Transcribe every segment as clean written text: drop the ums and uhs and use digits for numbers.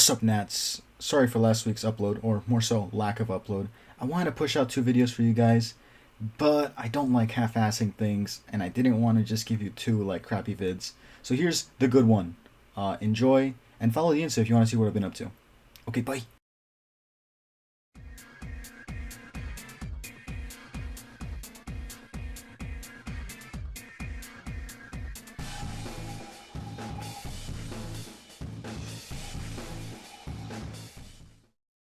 What's up, Nats? Sorry for last week's upload, or more so, lack of upload. I wanted to push out 2 videos for you guys, but I don't like half-assing things, and I didn't want to just give you 2 like crappy vids. So here's the good one. Enjoy, and follow the Insta if you want to see what I've been up to. Okay, bye.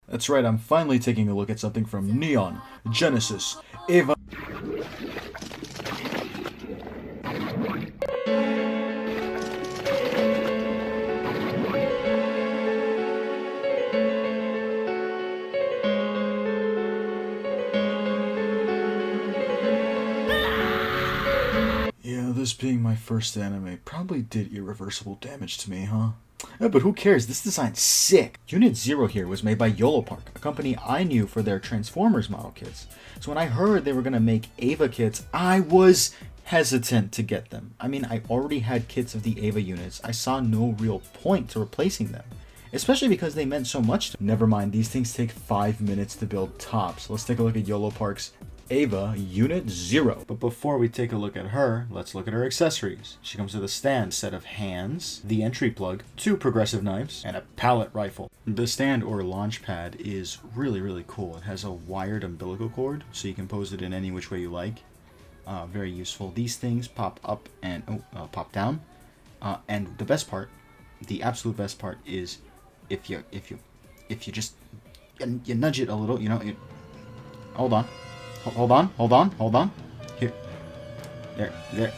That's right, I'm finally taking a look at something from Neon, Genesis, EVA. Yeah, this being my first anime probably did irreversible damage to me, huh? Yeah, but who cares? This design's sick. Unit-00 here was made by Yolopark, a company I knew for their Transformers model kits. So when I heard they were going to make EVA kits, I was hesitant to get them. I mean, I already had kits of the EVA units. I saw no real point to replacing them, especially because they meant so much to me. Never mind, these things take 5 minutes to build tops. Let's take a look at Yolopark's EVA Unit-00. But before we take a look at her, let's look at her accessories. She comes with a stand, set of hands, the entry plug, 2 progressive knives, and a pallet rifle. The stand or launch pad is really cool. It has a wired umbilical cord, so you can pose it in any which way you like. Very useful. These things pop up and pop down. And the best part, the absolute best part, is if you just you nudge it a little, you know. Hold on. Here. There.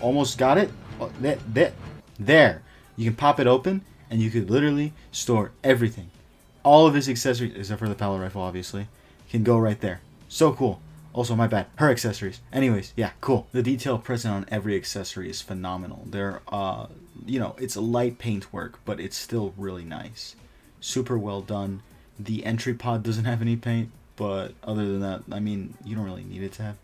Almost got it. There. You can pop it open, and you could literally store everything. All of his accessories, except for the pallet rifle, obviously, can go right there. So cool. Also, my bad. Her accessories. Anyways, yeah, cool. The detail present on every accessory is phenomenal. They're, it's a light paintwork, but it's still really nice. Super well done. The entry pod doesn't have any paint. But other than that, I mean, you don't really need it to have.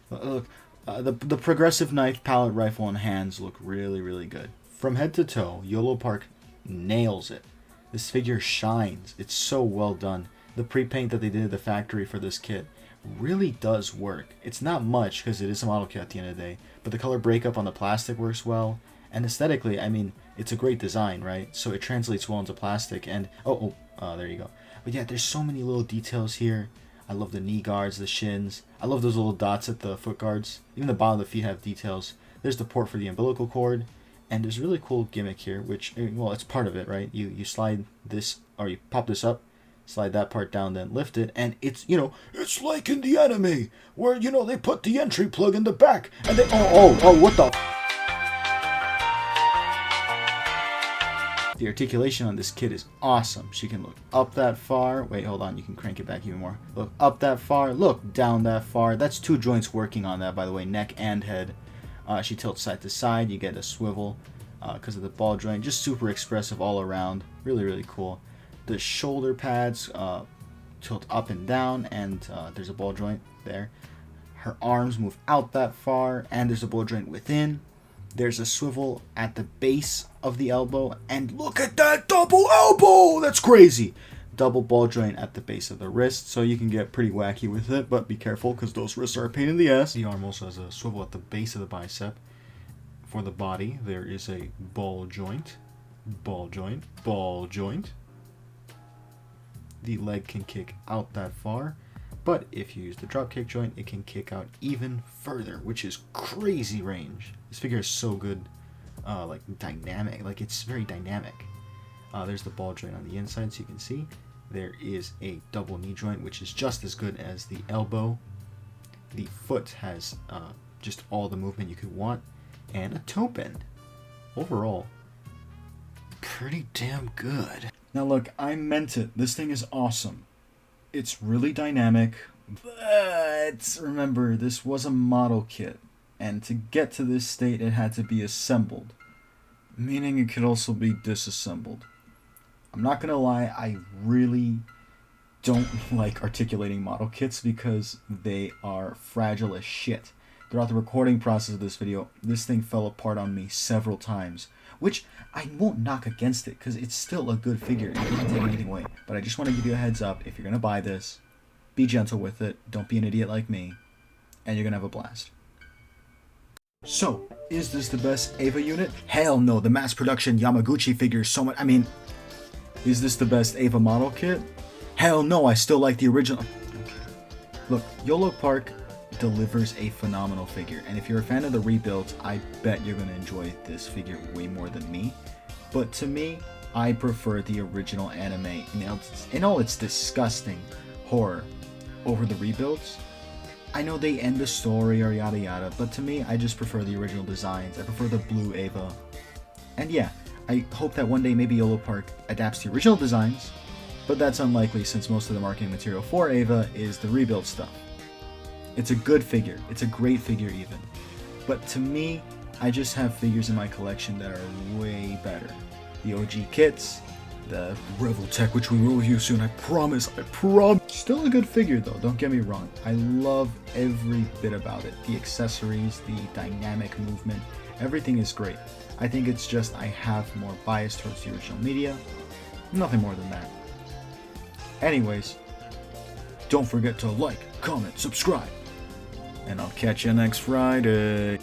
Look, the progressive knife, pallet rifle, and hands look really good. From head to toe, Yolopark nails it. This figure shines. It's so well done. The pre-paint that they did at the factory for this kit really does work. It's not much because it is a model kit at the end of the day, but the color breakup on the plastic works well. And aesthetically, I mean, it's a great design, right? So it translates well into plastic. And there you go. But yeah, there's so many little details here. I love the knee guards, the shins. I love those little dots at the foot guards. Even the bottom of the feet have details. There's the port for the umbilical cord. And there's a really cool gimmick here, which, well, it's part of it, right? You slide this, or you pop this up, slide that part down, then lift it. And it's, it's like in the anime, where, they put the entry plug in the back. And they, what the... The articulation on this kit is awesome. She can look up that far. Wait, hold on. You can crank it back even more. Look up that far. Look down that far. That's 2 joints working on that, by the way, neck and head. She tilts side to side. You get a swivel because of the ball joint. Just super expressive all around. Really cool. The shoulder pads tilt up and down, and there's a ball joint there. Her arms move out that far, and there's a ball joint within. There's a swivel at the base of the elbow, and look at that double elbow! That's crazy! Double ball joint at the base of the wrist, so you can get pretty wacky with it, but be careful because those wrists are a pain in the ass. The arm also has a swivel at the base of the bicep. For the body, there is a ball joint. The leg can kick out that far, but if you use the drop kick joint, it can kick out even further, which is crazy range. This figure is so good, dynamic. It's very dynamic. There's the ball joint on the inside, so you can see. There is a double knee joint, which is just as good as the elbow. The foot has just all the movement you could want, and a toe bend. Overall, pretty damn good. Now look, I meant it. This thing is awesome. It's really dynamic, but remember, this was a model kit, and to get to this state, it had to be assembled, meaning it could also be disassembled. I'm not gonna lie, I really don't like articulating model kits because they are fragile as shit. Throughout the recording process of this video, this thing fell apart on me several times. which I won't knock against it because it's still a good figure. It doesn't take anything away. But I just want to give you a heads up. If you're going to buy this, be gentle with it. Don't be an idiot like me. And you're going to have a blast. So, is this the best EVA unit? Hell no. The mass production Yamaguchi figure is so much... is this the best EVA model kit? Hell no. I still like the original... Look, Yolopark delivers a phenomenal figure, and if you're a fan of the rebuilds, I bet you're going to enjoy this figure way more than me. But to me, I prefer the original anime in all its disgusting horror over the rebuilds. I know they end the story or yada yada, but to me, I just prefer the original designs. I prefer the blue EVA. And yeah, I hope that one day maybe Yolopark adapts the original designs, but that's unlikely since most of the marketing material for EVA is the rebuild stuff. It's a good figure. It's a great figure even. But to me, I just have figures in my collection that are way better. The OG kits, the Revel Tech, which we will review soon, I promise. Still a good figure though, don't get me wrong. I love every bit about it. The accessories, the dynamic movement, everything is great. I think it's just I have more bias towards the original media. Nothing more than that. Anyways, don't forget to like, comment, subscribe, and I'll catch you next Friday.